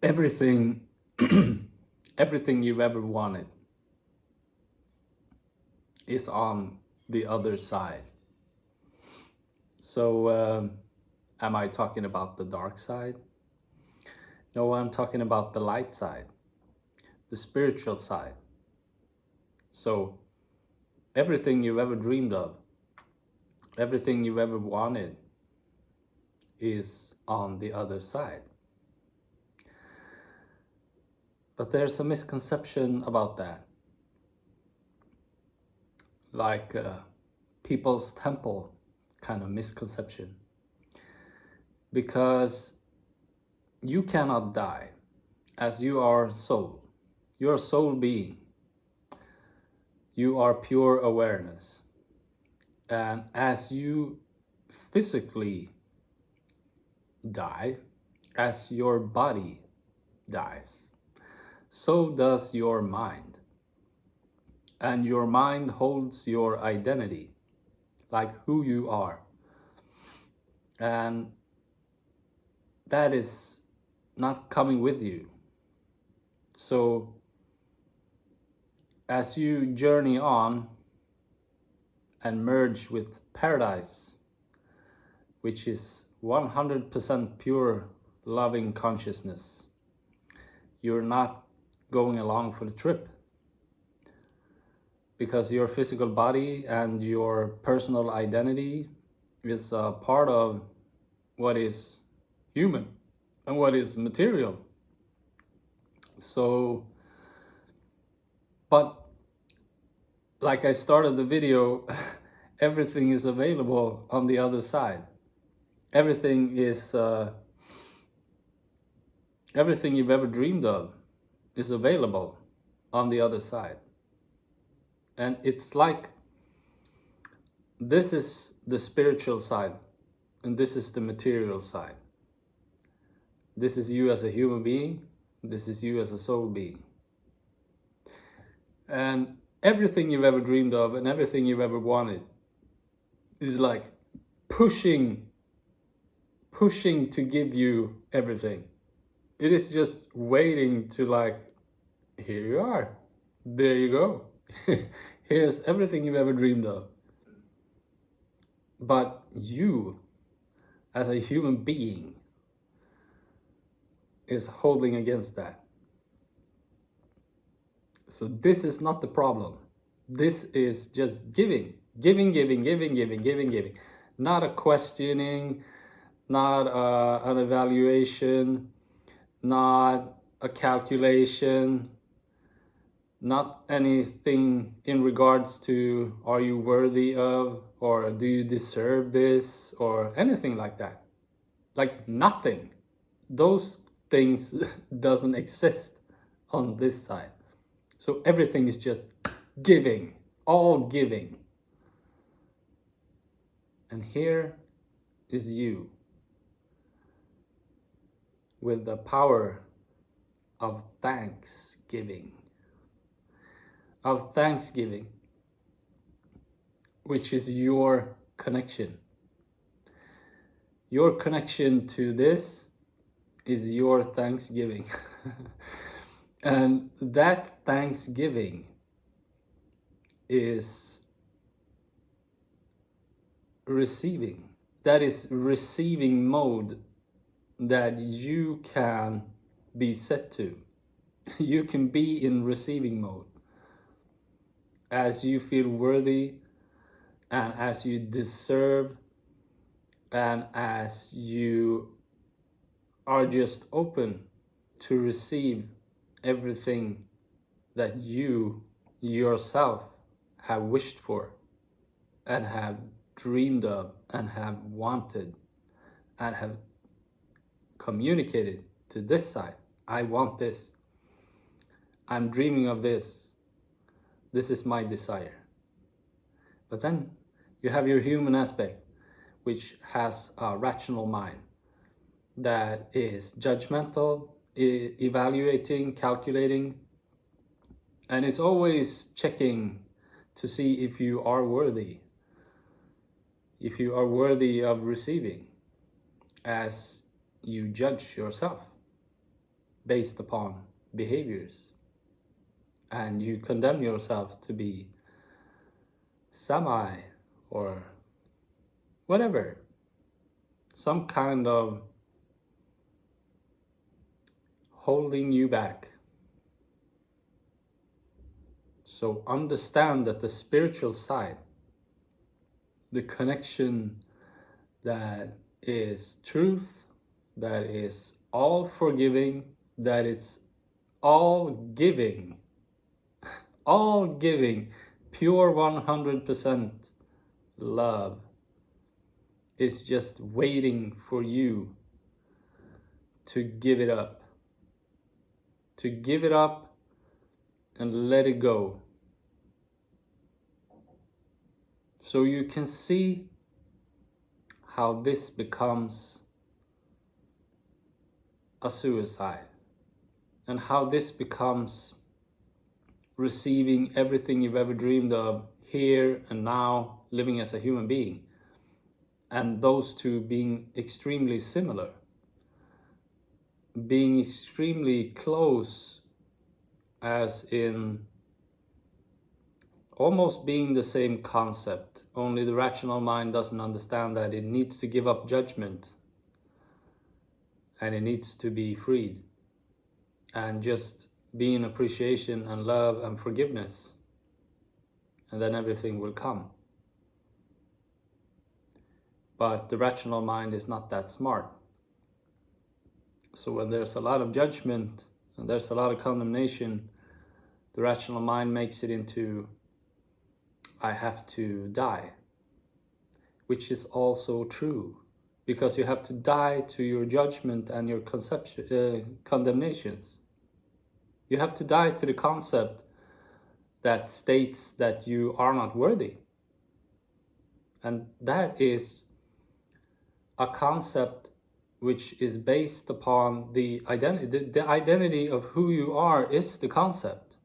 everything everything you've ever wanted is on the other side. So am I talking about the dark side? No, I'm talking about the light side, the spiritual side. So everything you've ever dreamed of, everything you've ever wanted is on the other side. But there's a misconception about that. Like people's temple kind of misconception. Because you cannot die as you are soul. You are soul being. You are pure awareness. And as you physically die, as your body dies, so does your mind. And your mind holds your identity, like who you are. And that is not coming with you. So as you journey on and merge with paradise, which is 100% pure loving consciousness, you're not going along for the trip, because your physical body and your personal identity is a part of what is human and what is material. So, but like I started the video, everything is available on the other side. Everything is everything you've ever dreamed of is available on the other side. And it's like, this is the spiritual side and this is the material side. This is you as a human being, this is you as a soul being. And everything you've ever dreamed of and everything you've ever wanted is like pushing to give you everything. It is just waiting to, like, here you are, there you go. Here's everything you've ever dreamed of. But you, as a human being, is holding against that. So this is not the problem. This is just giving. Not a questioning, not an evaluation, not a calculation, not anything in regards to, are you worthy of, or do you deserve this, or anything like that. Like nothing. Those things doesn't exist on this side. So everything is just giving, all giving. And here is you with the power of thanksgiving. Of thanksgiving, which is your connection. Your connection to this is your thanksgiving. And that thanksgiving is receiving. That is receiving mode that you can be set to. You can be in receiving mode as you feel worthy and as you deserve and as you are just open to receive everything that you yourself have wished for and have dreamed of and have wanted and have communicated to this side. I want this. I'm dreaming of this. This is my desire. But then you have your human aspect, which has a rational mind that is judgmental, evaluating, calculating, and is always checking to see if you are worthy of receiving, as you judge yourself. based upon behaviors, and you condemn yourself to be semi or whatever, some kind of holding you back. So understand that the spiritual side, the connection that is truth, that is all forgiving, that is all giving, pure 100% love, is just waiting for you to give it up. To give it up and let it go. So you can see how this becomes a suicide, and how this becomes receiving everything you've ever dreamed of here and now, living as a human being, and those two being extremely similar, being extremely close, as in almost being the same concept, only the rational mind doesn't understand that it needs to give up judgment and it needs to be freed and just be in appreciation and love and forgiveness, and then everything will come. But the rational mind is not that smart. So when there's a lot of judgment and there's a lot of condemnation, the rational mind makes it into, I have to die, which is also true, because you have to die to your judgment and your condemnations. You have to die to the concept that states that you are not worthy. And that is a concept which is based upon the identity. The identity of who you are is the concept.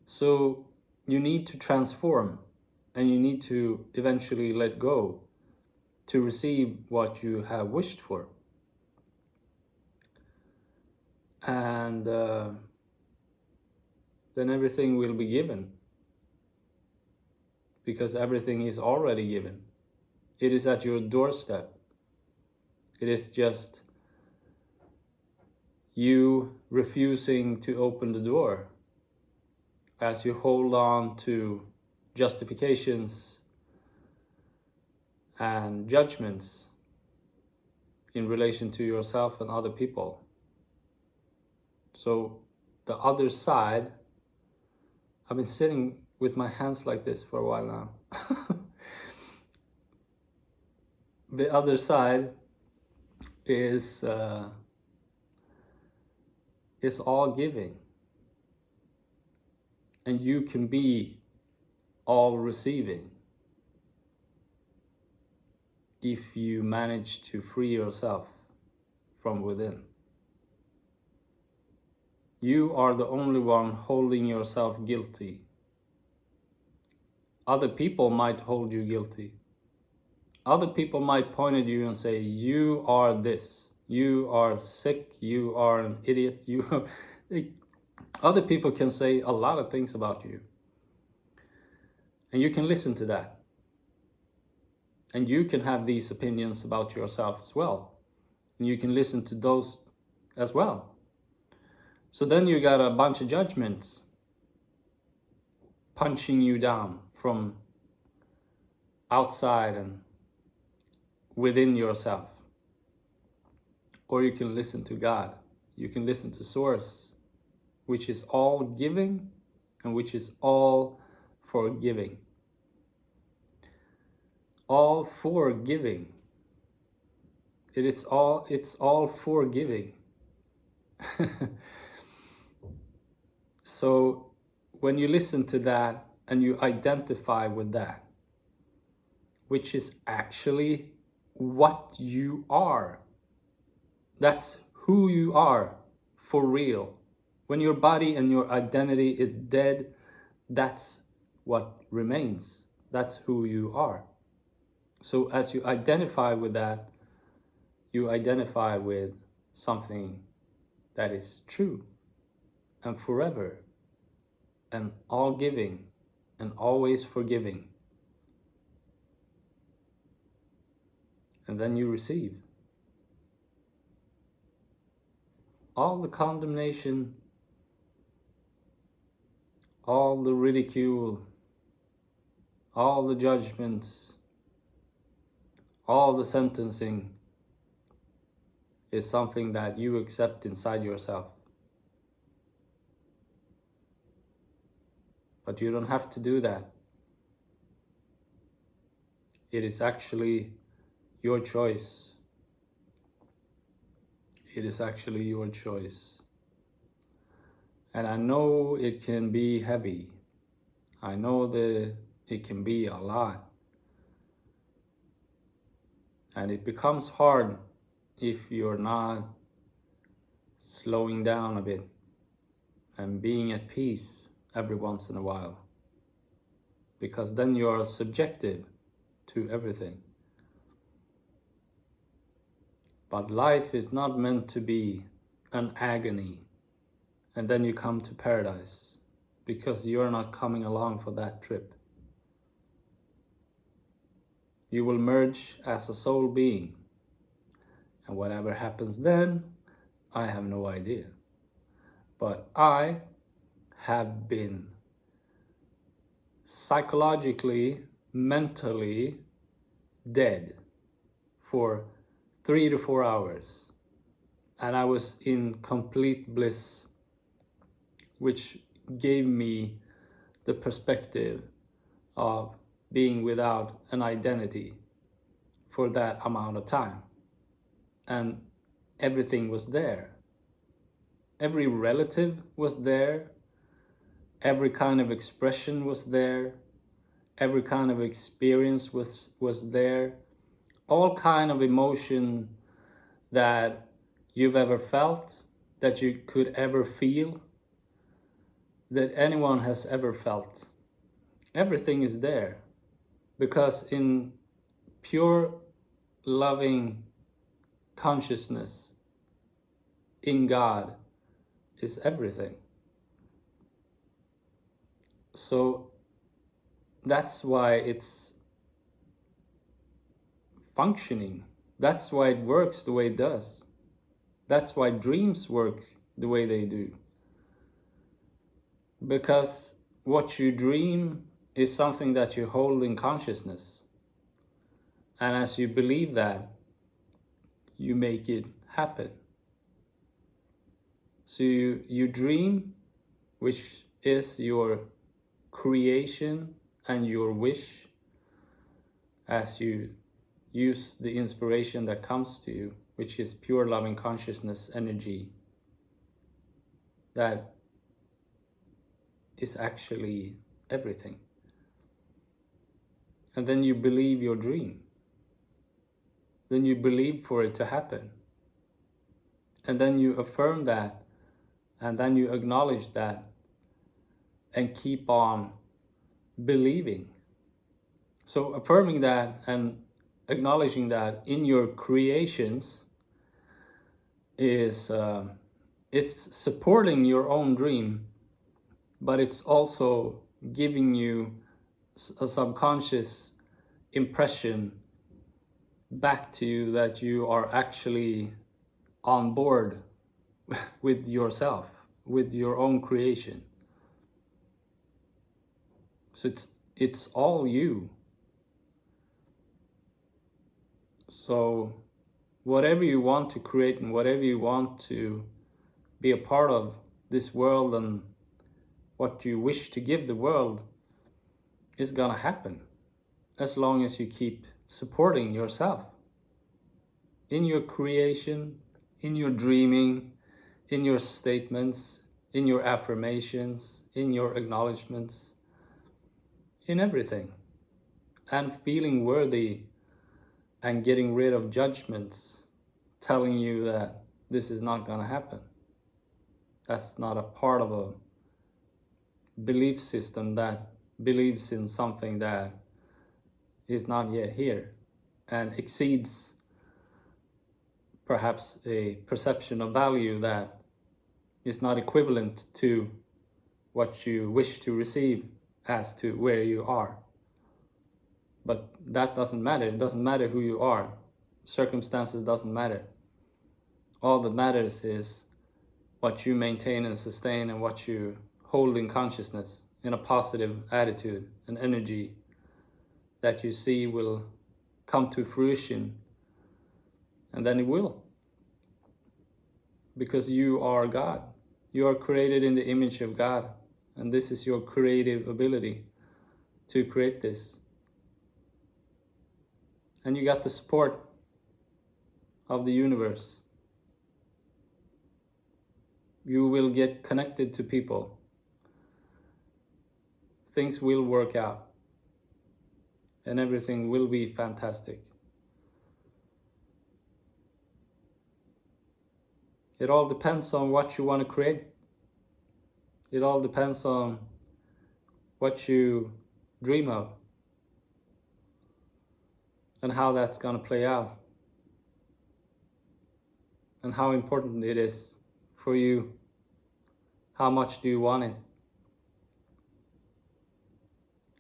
So you need to transform, and you need to eventually let go to receive what you have wished for. And then everything will be given, because everything is already given. It is at your doorstep. It is just you refusing to open the door as you hold on to justifications and judgments in relation to yourself and other people. So the other side, I've been sitting with my hands like this for a while now. The other side is all giving, and you can be all receiving if you manage to free yourself from within. You are the only one holding yourself guilty. Other people might hold you guilty. Other people might point at you and say, you are this, you are sick, you are an idiot, Other people can say a lot of things about you. And you can listen to that. And you can have these opinions about yourself as well. And you can listen to those as well. So then you got a bunch of judgments punching you down from outside and within yourself. Or you can listen to God. You can listen to Source, which is all giving and which is all forgiving. All forgiving. It's all forgiving. So when you listen to that and you identify with that, which is actually what you are, that's who you are for real. When your body and your identity is dead, that's what remains. That's who you are. So as you identify with that, you identify with something that is true and forever and all giving and always forgiving. And then you receive all the condemnation, all the ridicule, all the judgments, all the sentencing is something that you accept inside yourself. But you don't have to do that. It is actually your choice. It is actually your choice. And I know it can be heavy. I know that it can be a lot. And it becomes hard if you're not slowing down a bit and being at peace every once in a while. Because then you are subjective to everything. But life is not meant to be an agony and then you come to paradise, because you're not coming along for that trip. You will merge as a soul being, and whatever happens then, I have no idea. But I have been psychologically, mentally dead for 3 to 4 hours, and I was in complete bliss, which gave me the perspective of being without an identity for that amount of time. And everything was there. Every relative was there. Every kind of expression was there. Every kind of experience was there. All kind of emotion that you've ever felt, that you could ever feel, that anyone has ever felt. Everything is there, because in pure loving consciousness in God is everything. So that's why it's functioning. That's why it works the way it does. That's why dreams work the way they do. Because what you dream is something that you hold in consciousness. And as you believe that, you make it happen. So you dream, which is your creation and your wish, as you use the inspiration that comes to you, which is pure loving consciousness energy, that is actually everything. And then you believe your dream. Then you believe for it to happen. And then you affirm that, and then you acknowledge that, and keep on believing. So affirming that and acknowledging that in your creations is it's supporting your own dream, but it's also giving you a subconscious impression back to you that you are actually on board with yourself, with your own creation. So it's all you. So whatever you want to create and whatever you want to be a part of this world and what you wish to give the world is gonna happen, as long as you keep supporting yourself in your creation, in your dreaming, in your statements, in your affirmations, in your acknowledgements, in everything, and feeling worthy and getting rid of judgments telling you that this is not gonna happen. That's not a part of a belief system that believes in something that is not yet here and exceeds perhaps a perception of value that is not equivalent to what you wish to receive as to where you are. But that doesn't matter. It doesn't matter who you are. Circumstances doesn't matter. All that matters is what you maintain and sustain and what you hold in consciousness, in a positive attitude and energy that you see will come to fruition. And then it will. Because you are God. You are created in the image of God. And this is your creative ability to create this. And you got the support of the universe. You will get connected to people. Things will work out. And everything will be fantastic. It all depends on what you want to create. It all depends on what you dream of and how that's going to play out and how important it is for you. How much do you want it?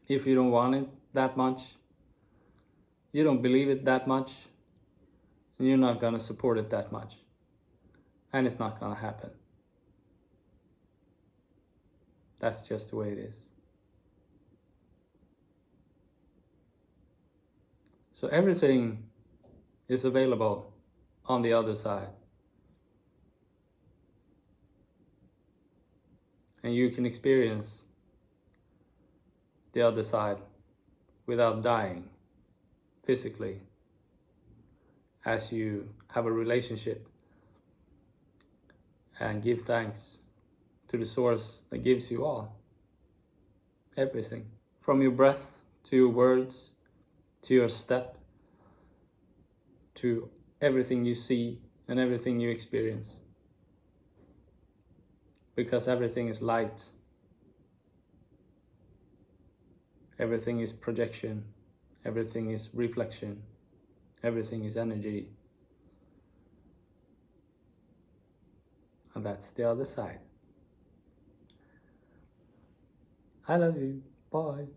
If you don't want it that much, you don't believe it that much, and you're not going to support it that much, and it's not going to happen. That's just the way it is. So everything is available on the other side. And you can experience the other side without dying physically as you have a relationship and give thanks to the source that gives you all. Everything. From your breath to your words, to your step, to everything you see and everything you experience. Because everything is light. Everything is projection. Everything is reflection. Everything is energy. And that's the other side. I love you. Bye.